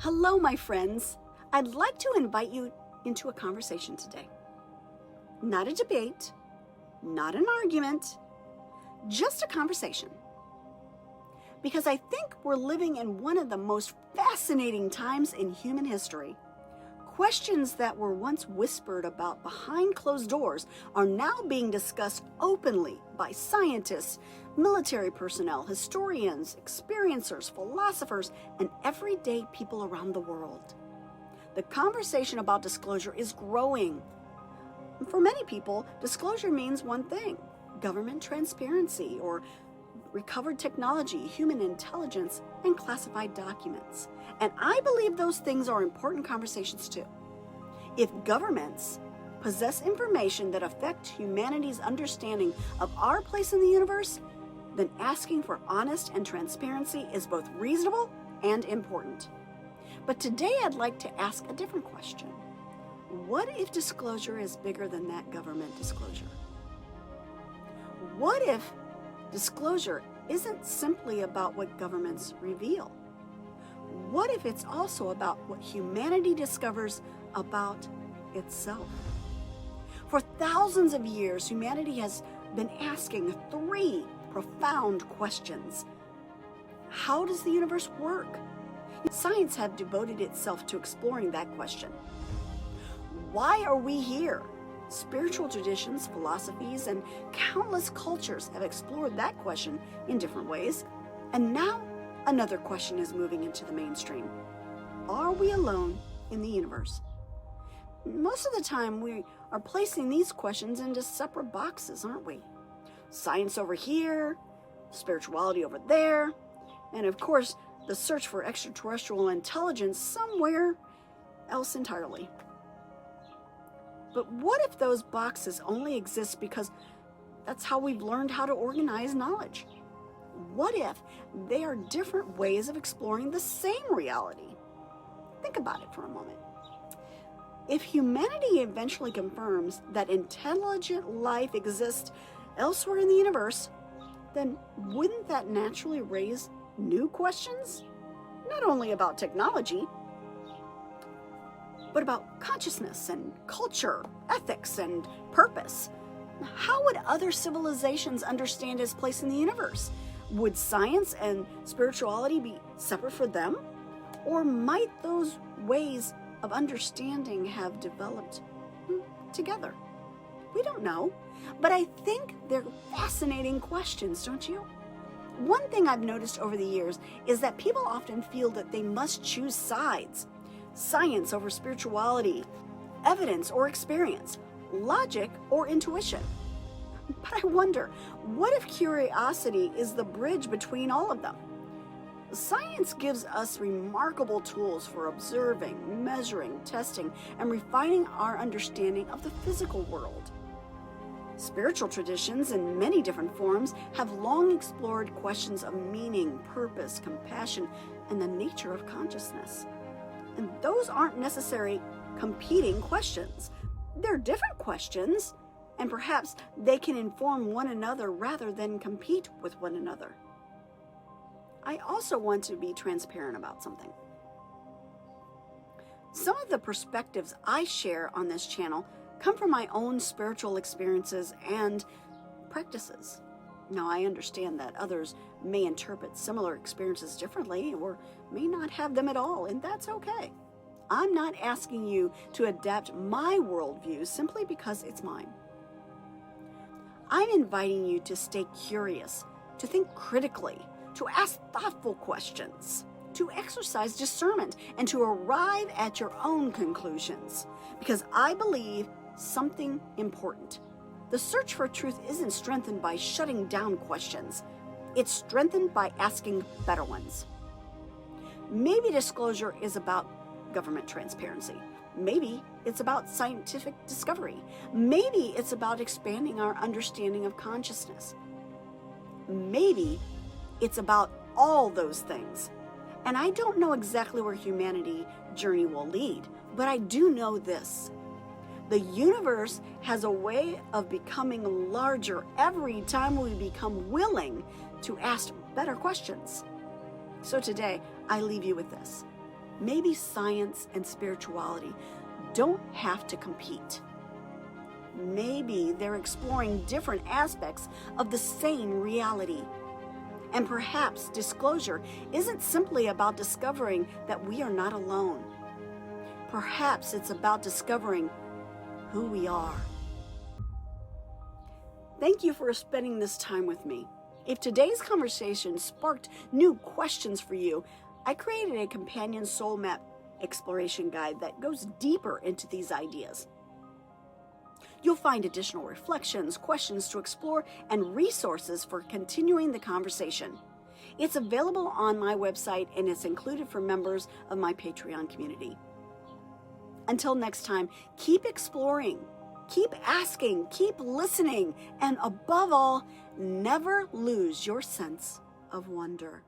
Hello, my friends. I'd like to invite you into a conversation today. Not a debate, not an argument, just a conversation. Because I think we're living in one of the most fascinating times in human history. Questions that were once whispered about behind closed doors are now being discussed openly by scientists, military personnel, historians, experiencers, philosophers, and everyday people around the world. The conversation about disclosure is growing. For many people, disclosure means one thing: government transparency or recovered technology, human intelligence, and classified documents. And I believe those things are important conversations too. If governments possess information that affect humanity's understanding of our place in the universe, then asking for honest and transparency is both reasonable and important. But today I'd like to ask a different question. What if disclosure is bigger than that government disclosure? What if disclosure isn't simply about what governments reveal? What if it's also about what humanity discovers about itself? For thousands of years, humanity has been asking three profound questions. How does the universe work? Science has devoted itself to exploring that question. Why are we here? Spiritual traditions, philosophies, and countless cultures have explored that question in different ways. And now another question is moving into the mainstream. Are we alone in the universe? Most of the time we are placing these questions into separate boxes, aren't we? Science over here, spirituality over there, and of course the search for extraterrestrial intelligence somewhere else entirely. But what if those boxes only exist because that's how we've learned how to organize knowledge? What if they are different ways of exploring the same reality? Think about it for a moment. If humanity eventually confirms that intelligent life exists elsewhere in the universe, then wouldn't that naturally raise new questions? Not only about technology, but about consciousness and culture, ethics and purpose. How would other civilizations understand its place in the universe? Would science and spirituality be separate for them? Or might those ways of understanding have developed together? We don't know, but I think they're fascinating questions, don't you? One thing I've noticed over the years is that people often feel that they must choose sides. Science over spirituality, evidence or experience, logic or intuition. But I wonder, what if curiosity is the bridge between all of them? Science gives us remarkable tools for observing, measuring, testing, and refining our understanding of the physical world. Spiritual traditions in many different forms have long explored questions of meaning, purpose, compassion, and the nature of consciousness. And those aren't necessarily competing questions. They're different questions, and perhaps they can inform one another rather than compete with one another. I also want to be transparent about something. Some of the perspectives I share on this channel come from my own spiritual experiences and practices. Now, I understand that others may interpret similar experiences differently or may not have them at all, and that's okay. I'm not asking you to adapt my worldview simply because it's mine. I'm inviting you to stay curious, to think critically, to ask thoughtful questions, to exercise discernment, and to arrive at your own conclusions. Because I believe something important. The search for truth isn't strengthened by shutting down questions. It's strengthened by asking better ones. Maybe disclosure is about government transparency. Maybe it's about scientific discovery. Maybe it's about expanding our understanding of consciousness. Maybe it's about all those things. And I don't know exactly where humanity's journey will lead, but I do know this. The universe has a way of becoming larger every time we become willing to ask better questions. So today, I leave you with this. maybe science and spirituality don't have to compete. Maybe they're exploring different aspects of the same reality. And perhaps disclosure isn't simply about discovering that we are not alone. Perhaps it's about discovering who we are. Thank you for spending this time with me. If today's conversation sparked new questions for you, I created a companion soul map exploration guide that goes deeper into these ideas. You'll find additional reflections, questions to explore, and resources for continuing the conversation. It's available on my website and it's included for members of my Patreon community. Until next time, keep exploring, keep asking, keep listening, and above all, never lose your sense of wonder.